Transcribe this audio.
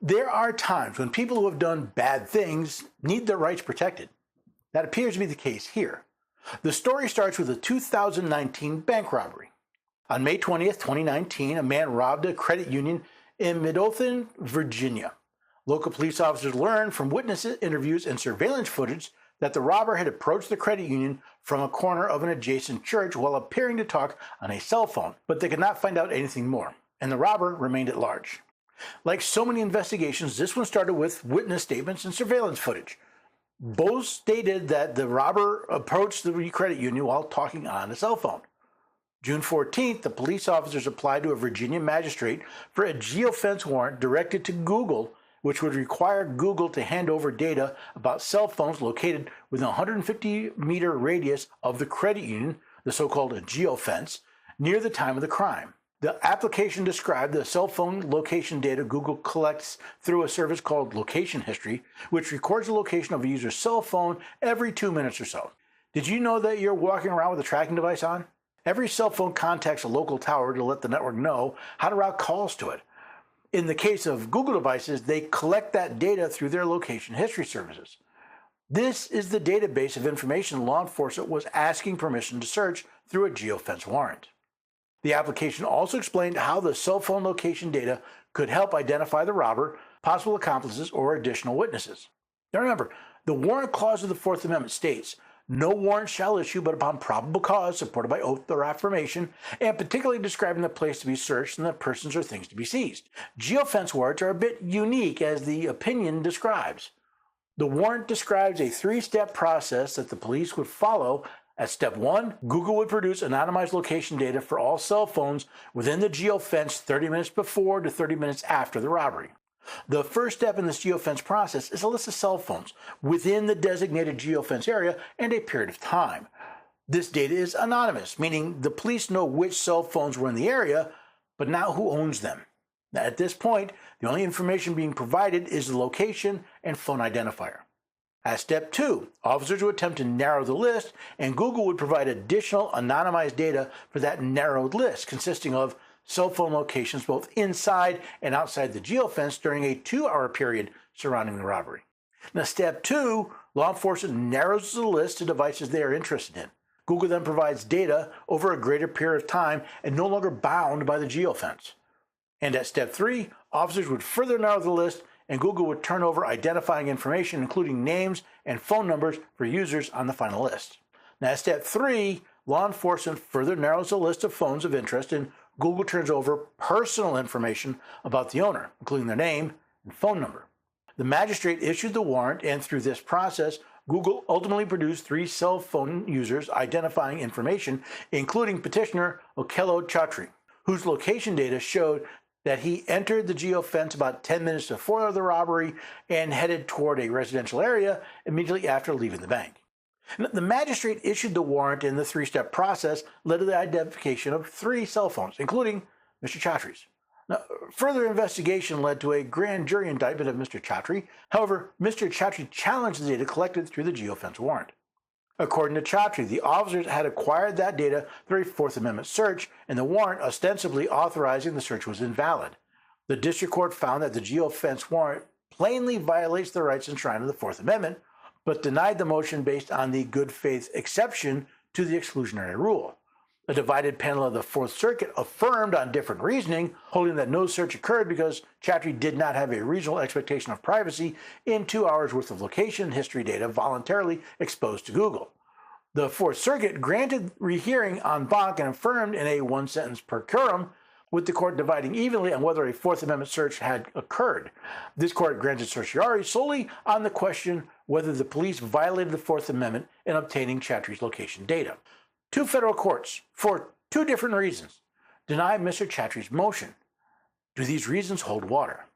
There are times when people who have done bad things need their rights protected. That appears to be the case here. The story starts with a 2019 bank robbery. On May 20th, 2019, a man robbed a credit union in Midlothian, Virginia. Local police officers learned from witness interviews and surveillance footage that the robber had approached the credit union from a corner of an adjacent church while appearing to talk on a cell phone, but they could not find out anything more, and the robber remained at large. Like so many investigations, this one started with witness statements and surveillance footage. Both stated that the robber approached the credit union while talking on a cell phone. June 14th, the police officers applied to a Virginia magistrate for a geofence warrant directed to Google, which would require Google to hand over data about cell phones located within a 150-meter radius of the credit union, the so-called geofence, near the time of the crime. The application described the cell phone location data Google collects through a service called Location History, which records the location of a user's cell phone every 2 minutes or so. Did you know that you're walking around with a tracking device on? Every cell phone contacts a local tower to let the network know how to route calls to it. In the case of Google devices, they collect that data through their location history services. This is the database of information law enforcement was asking permission to search through a geofence warrant. The application also explained how the cell phone location data could help identify the robber, possible accomplices, or additional witnesses. Now remember, the warrant clause of the Fourth Amendment states, "No warrant shall issue but upon probable cause supported by oath or affirmation, and particularly describing the place to be searched and the persons or things to be seized." Geofence warrants are a bit unique, as the opinion describes. The warrant describes a three-step process that the police would follow. At step 1, Google would produce anonymized location data for all cell phones within the geofence 30 minutes before to 30 minutes after the robbery. The first step in this geofence process is a list of cell phones within the designated geofence area and a period of time. This data is anonymous, meaning the police know which cell phones were in the area, but not who owns them. Now, at this point, the only information being provided is the location and phone identifier. At step 2, officers would attempt to narrow the list, and Google would provide additional anonymized data for that narrowed list, consisting of cell phone locations both inside and outside the geofence during a 2-hour period surrounding the robbery. Now, step 2, law enforcement narrows the list to devices they are interested in. Google then provides data over a greater period of time and no longer bound by the geofence. And at step 3, officers would further narrow the list, and Google would turn over identifying information, including names and phone numbers for users on the final list. Now, at step 3, law enforcement further narrows the list of phones of interest, and Google turns over personal information about the owner, including their name and phone number. The magistrate issued the warrant, and through this process, Google ultimately produced 3 cell phone users' identifying information, including petitioner Okello Chaudhry, whose location data showed that he entered the geofence about 10 minutes before the robbery and headed toward a residential area immediately after leaving the bank. The magistrate issued the warrant, and the 3-step process led to the identification of 3 cell phones, including Mr. Chaudhry's. Now, further investigation led to a grand jury indictment of Mr. Chaudhry. However, Mr. Chaudhry challenged the data collected through the geofence warrant. According to Chaudhry, the officers had acquired that data through a Fourth Amendment search, and the warrant ostensibly authorizing the search was invalid. The district court found that the geofence warrant plainly violates the rights enshrined in the Fourth Amendment, but denied the motion based on the good faith exception to the exclusionary rule. A divided panel of the Fourth Circuit affirmed on different reasoning, holding that no search occurred because Chaudhry did not have a reasonable expectation of privacy in 2 hours worth of location history data voluntarily exposed to Google. The Fourth Circuit granted rehearing en banc and affirmed in a 1-sentence per curiam, with the court dividing evenly on whether a Fourth Amendment search had occurred. This court granted certiorari solely on the question whether the police violated the Fourth Amendment in obtaining Chaudhry's location data. 2 federal courts, for 2 different reasons, denied Mr. Chaudhry's motion. Do these reasons hold water?